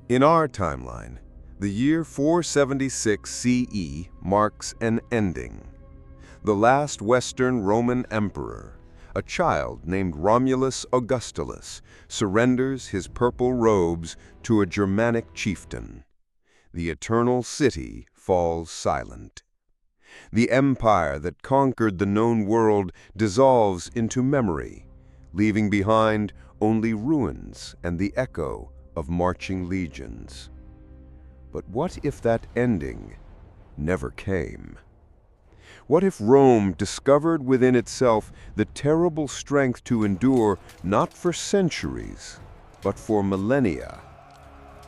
In our timeline, the year 476 CE marks an ending. The last Western Roman emperor, a child named Romulus Augustulus, surrenders his purple robes to a Germanic chieftain. The eternal city falls silent. The empire that conquered the known world dissolves into memory, leaving behind only ruins and the echo of marching legions. But what if that ending never came? What if Rome discovered within itself the terrible strength to endure not for centuries, but for millennia?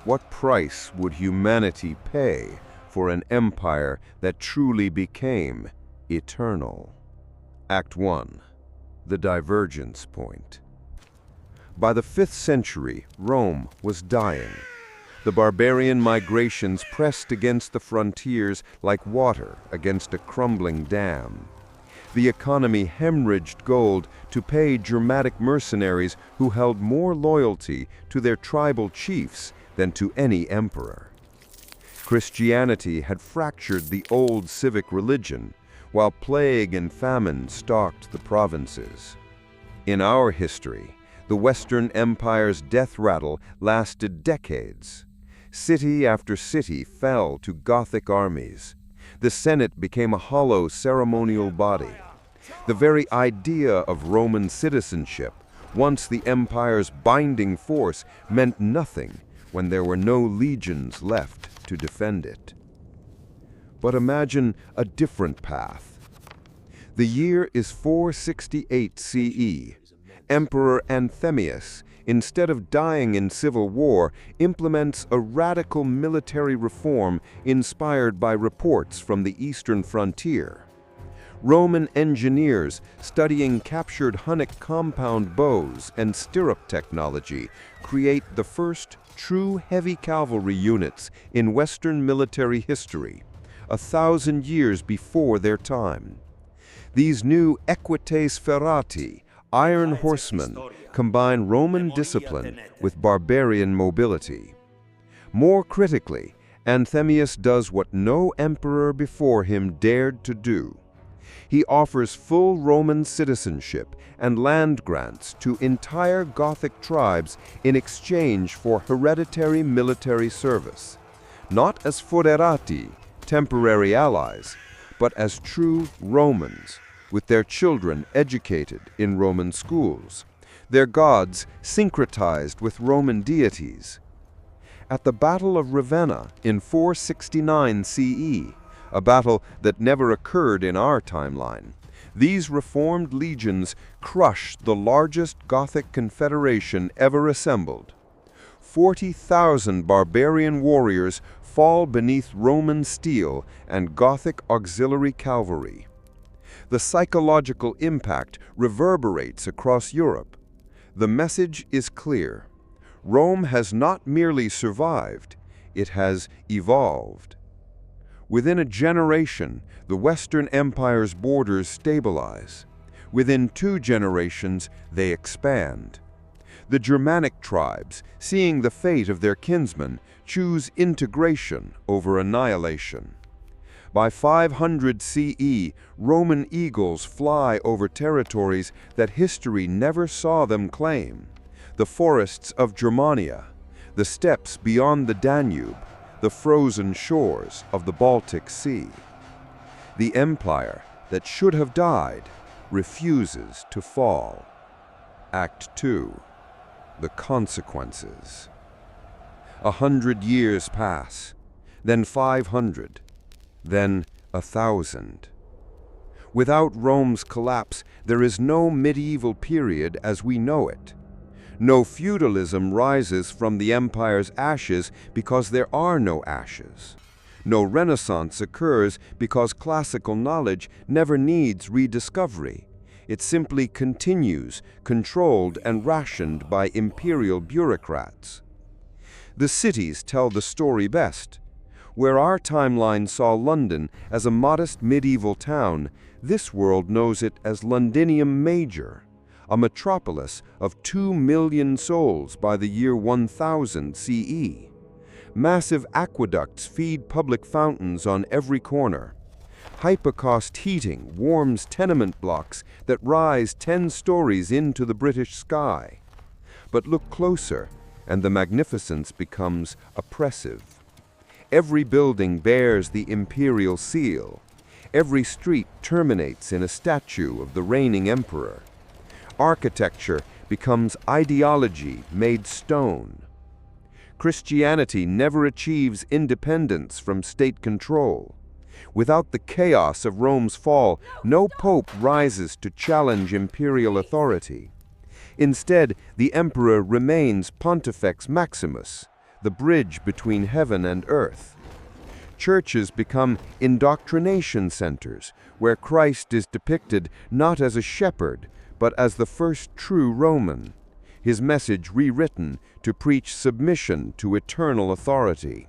What price would humanity pay for an empire that truly became eternal? Act 1. The Divergence Point. By the 5th century, Rome was dying. The barbarian migrations pressed against the frontiers like water against a crumbling dam. The economy hemorrhaged gold to pay Germanic mercenaries who held more loyalty to their tribal chiefs than to any emperor. Christianity had fractured the old civic religion, while plague and famine stalked the provinces. In our history, the Western Empire's death rattle lasted decades. City after city fell to Gothic armies. The Senate became a hollow ceremonial body. The very idea of Roman citizenship, once the empire's binding force, meant nothing when there were no legions left to defend it. But imagine a different path. The year is 468 CE. Emperor Anthemius, instead of dying in civil war, implements a radical military reform inspired by reports from the eastern frontier. Roman engineers studying captured Hunnic compound bows and stirrup technology create the first true heavy cavalry units in Western military history, 1,000 years before their time. These new equites ferrati, iron horsemen, combine Roman discipline with barbarian mobility. More critically, Anthemius does what no emperor before him dared to do. He offers full Roman citizenship and land grants to entire Gothic tribes in exchange for hereditary military service, not as foederati, temporary allies, but as true Romans, with their children educated in Roman schools, their gods syncretized with Roman deities. At the Battle of Ravenna in 469 CE, a battle that never occurred in our timeline, these reformed legions crushed the largest Gothic confederation ever assembled. 40,000 barbarian warriors fall beneath Roman steel and Gothic auxiliary cavalry. The psychological impact reverberates across Europe. The message is clear. Rome has not merely survived, it has evolved. Within a generation, the Western Empire's borders stabilize. Within 2 generations, they expand. The Germanic tribes, seeing the fate of their kinsmen, choose integration over annihilation. By 500 CE, Roman eagles fly over territories that history never saw them claim. The forests of Germania, the steppes beyond the Danube, the frozen shores of the Baltic Sea. The empire that should have died refuses to fall. Act 2. The Consequences. 100 years pass, then 500. Then 1,000. Without Rome's collapse, there is no medieval period as we know it. No feudalism rises from the empire's ashes because there are no ashes. No Renaissance occurs because classical knowledge never needs rediscovery. It simply continues, controlled and rationed by imperial bureaucrats. The cities tell the story best. Where our timeline saw London as a modest medieval town, this world knows it as Londinium Major, a metropolis of 2 million souls by the year 1000 CE. Massive aqueducts feed public fountains on every corner. Hypercost heating warms tenement blocks that rise 10 stories into the British sky. But look closer, and the magnificence becomes oppressive. Every building bears the imperial seal. Every street terminates in a statue of the reigning emperor. Architecture becomes ideology made stone. Christianity never achieves independence from state control. Without the chaos of Rome's fall, no pope rises to challenge imperial authority. Instead, the emperor remains Pontifex Maximus, the bridge between heaven and earth. Churches become indoctrination centers, where Christ is depicted not as a shepherd, but as the first true Roman, his message rewritten to preach submission to eternal authority.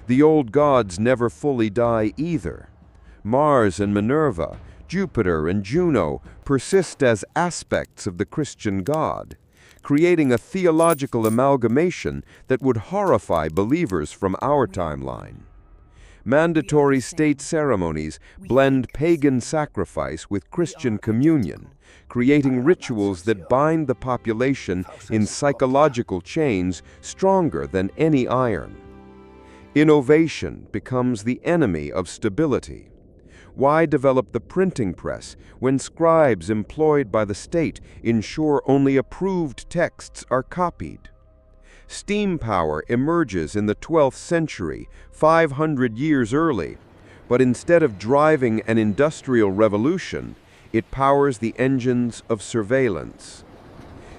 The old gods never fully die either. Mars and Minerva, Jupiter and Juno persist as aspects of the Christian God, creating a theological amalgamation that would horrify believers from our timeline. Mandatory state ceremonies blend pagan sacrifice with Christian communion, creating rituals that bind the population in psychological chains stronger than any iron. Innovation becomes the enemy of stability. Why develop the printing press when scribes employed by the state ensure only approved texts are copied? Steam power emerges in the 12th century, 500 years early, but instead of driving an industrial revolution, it powers the engines of surveillance.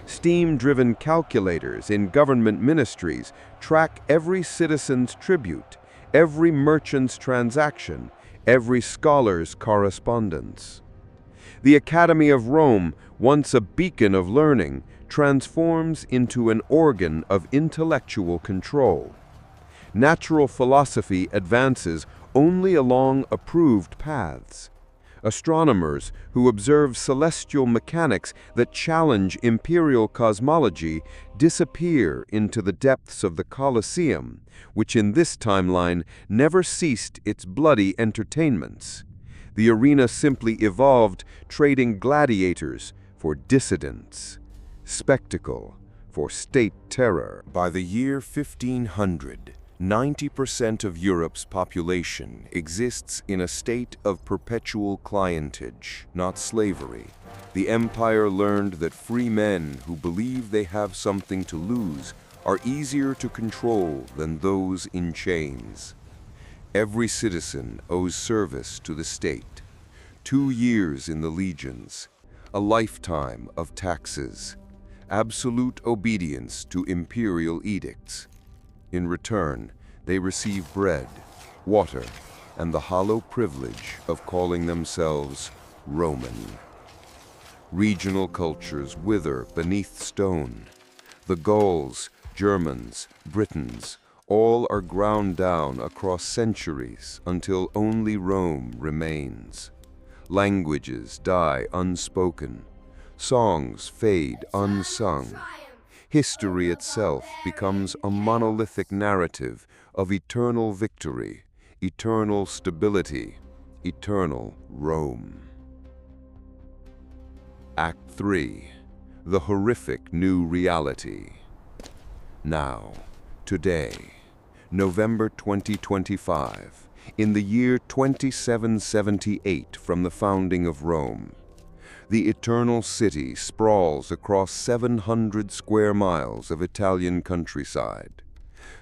Steam-driven calculators in government ministries track every citizen's tribute, every merchant's transaction, every scholar's correspondence. The Academy of Rome, once a beacon of learning, transforms into an organ of intellectual control. Natural philosophy advances only along approved paths. Astronomers who observe celestial mechanics that challenge imperial cosmology disappear into the depths of the Colosseum, which in this timeline never ceased its bloody entertainments. The arena simply evolved, trading gladiators for dissidents, spectacle for state terror. By the year 1500, 90% of Europe's population exists in a state of perpetual clientage, not slavery. The empire learned that free men who believe they have something to lose are easier to control than those in chains. Every citizen owes service to the state. 2 years in the legions, a lifetime of taxes, absolute obedience to imperial edicts. In return, they receive bread, water, and the hollow privilege of calling themselves Roman. Regional cultures wither beneath stone. The Gauls, Germans, Britons, all are ground down across centuries until only Rome remains. Languages die unspoken. Songs fade unsung. History itself becomes a monolithic narrative of eternal victory, eternal stability, eternal Rome. Act 3. The horrific new reality. Now, today, November 2025, in the year 2778 from the founding of Rome, the Eternal City sprawls across 700 square miles of Italian countryside.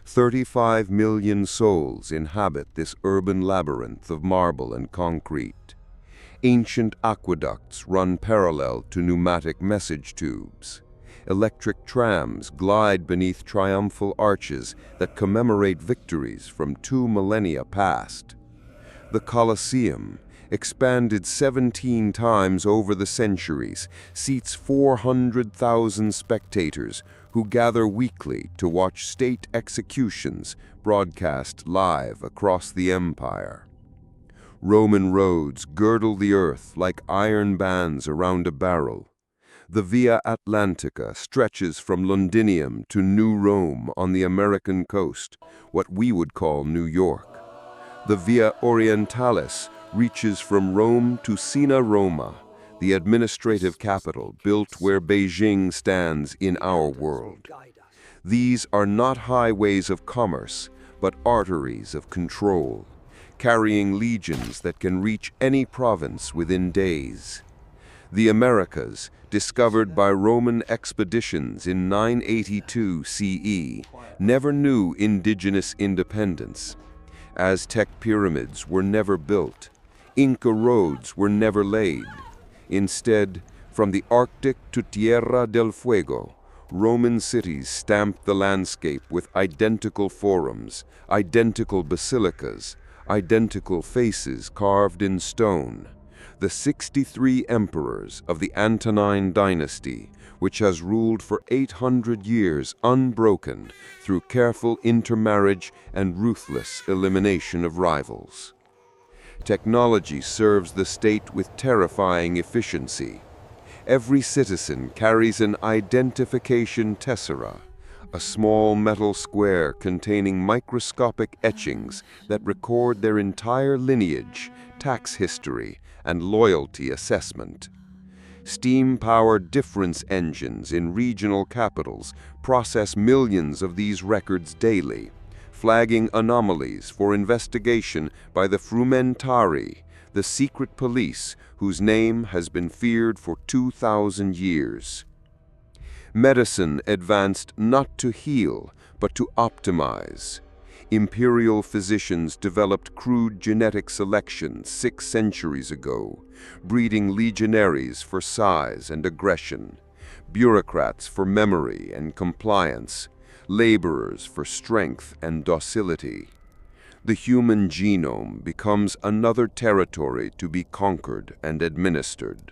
35 million souls inhabit this urban labyrinth of marble and concrete. Ancient aqueducts run parallel to pneumatic message tubes. Electric trams glide beneath triumphal arches that commemorate victories from 2 millennia past. The Colosseum, expanded 17 times over the centuries, seats 400,000 spectators who gather weekly to watch state executions broadcast live across the empire. Roman roads girdle the earth like iron bands around a barrel. The Via Atlantica stretches from Londinium to New Rome on the American coast, what we would call New York. The Via Orientalis reaches from Rome to Sina Roma, the administrative capital built where Beijing stands in our world. These are not highways of commerce, but arteries of control, carrying legions that can reach any province within days. The Americas, discovered by Roman expeditions in 982 CE, never knew indigenous independence. Aztec pyramids were never built. Inca roads were never laid. Instead, from the Arctic to Tierra del Fuego, Roman cities stamped the landscape with identical forums, identical basilicas, identical faces carved in stone. The 63 emperors of the Antonine dynasty, which has ruled for 800 years unbroken through careful intermarriage and ruthless elimination of rivals. Technology serves the state with terrifying efficiency. Every citizen carries an identification tessera, a small metal square containing microscopic etchings that record their entire lineage, tax history, and loyalty assessment. Steam-powered difference engines in regional capitals process millions of these records daily, flagging anomalies for investigation by the Frumentari, the secret police whose name has been feared for 2,000 years. Medicine advanced not to heal, but to optimize. Imperial physicians developed crude genetic selection 6 centuries ago, breeding legionaries for size and aggression, bureaucrats for memory and compliance, laborers for strength and docility. The human genome becomes another territory to be conquered and administered.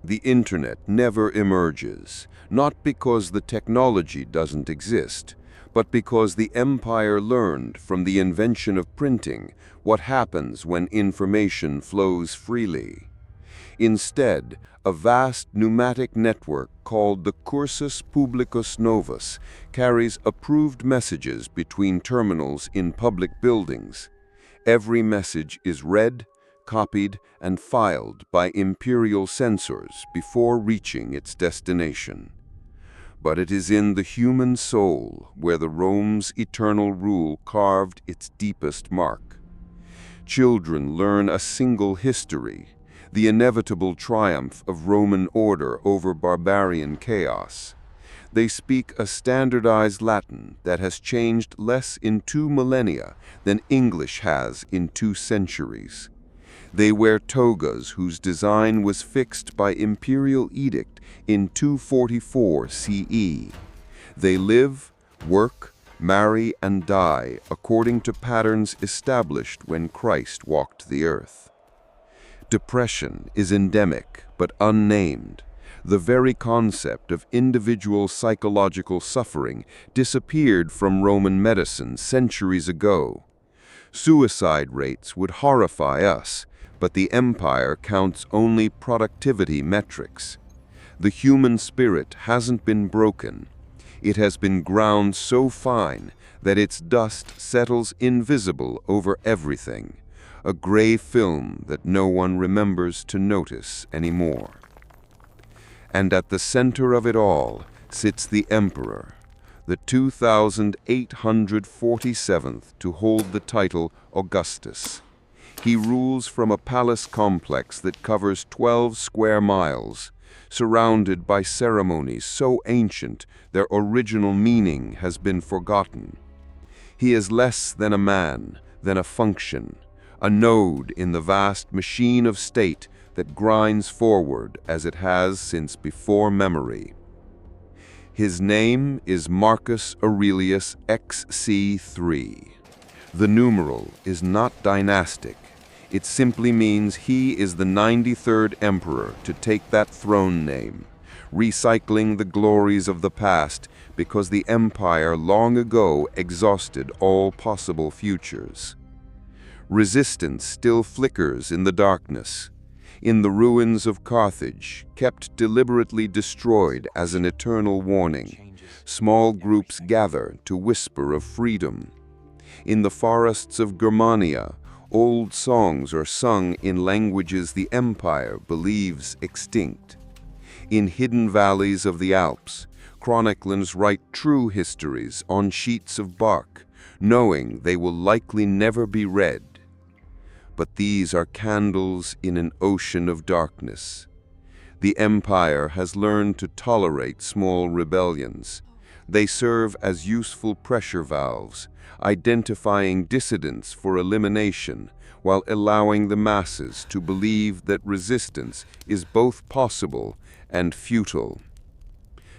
The Internet never emerges, not because the technology doesn't exist, but because the empire learned from the invention of printing what happens when information flows freely. Instead, a vast pneumatic network called the Cursus Publicus Novus carries approved messages between terminals in public buildings. Every message is read, copied, and filed by imperial censors before reaching its destination. But it is in the human soul where the Rome's eternal rule carved its deepest mark. Children learn a single history, the inevitable triumph of Roman order over barbarian chaos. They speak a standardized Latin that has changed less in 2 millennia than English has in 2 centuries. They wear togas whose design was fixed by imperial edict in 244 CE. They live, work, marry, and die according to patterns established when Christ walked the earth. Depression is endemic but unnamed. The very concept of individual psychological suffering disappeared from Roman medicine centuries ago. Suicide rates would horrify us, but the empire counts only productivity metrics. The human spirit hasn't been broken. It has been ground so fine that its dust settles invisible over everything, a gray film that no one remembers to notice anymore. And at the center of it all sits the emperor, the 2,847th to hold the title Augustus. He rules from a palace complex that covers 12 square miles, surrounded by ceremonies so ancient their original meaning has been forgotten. He is less than a man, than a function, a node in the vast machine of state that grinds forward as it has since before memory. His name is Marcus Aurelius XC3. The numeral is not dynastic. It simply means he is the 93rd emperor to take that throne name, recycling the glories of the past because the empire long ago exhausted all possible futures. Resistance still flickers in the darkness. in the ruins of Carthage, kept deliberately destroyed as an eternal warning, small groups gather to whisper of freedom. In the forests of Germania, old songs are sung in languages the empire believes extinct. In hidden valleys of the Alps, chroniclers write true histories on sheets of bark, knowing they will likely never be read. But these are candles in an ocean of darkness. The empire has learned to tolerate small rebellions. They serve as useful pressure valves, identifying dissidents for elimination, while allowing the masses to believe that resistance is both possible and futile.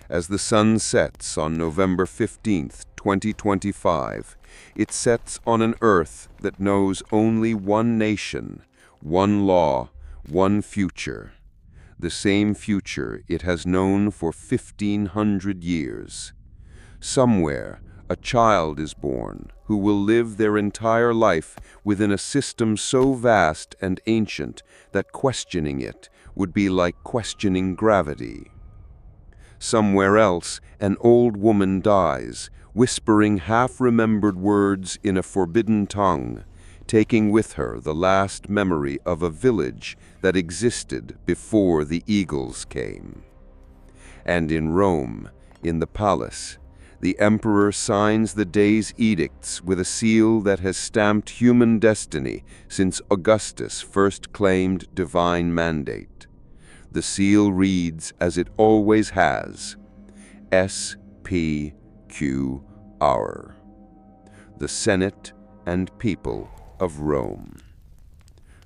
As the sun sets on November 15th, 2025, it sets on an earth that knows only one nation, one law, one future. The same future it has known for 1,500 years. Somewhere, a child is born who will live their entire life within a system so vast and ancient that questioning it would be like questioning gravity. Somewhere else, an old woman dies, whispering half-remembered words in a forbidden tongue, taking with her the last memory of a village that existed before the eagles came. And in Rome, in the palace, the emperor signs the day's edicts with a seal that has stamped human destiny since Augustus first claimed divine mandate. The seal reads, as it always has, S.P.Q.R., the Senate and people of Rome.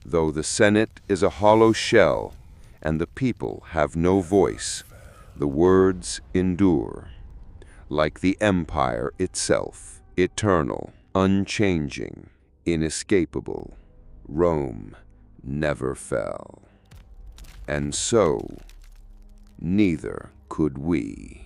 Though the Senate is a hollow shell and the people have no voice, the words endure. Like the empire itself, eternal, unchanging, inescapable, Rome never fell. And so, neither could we.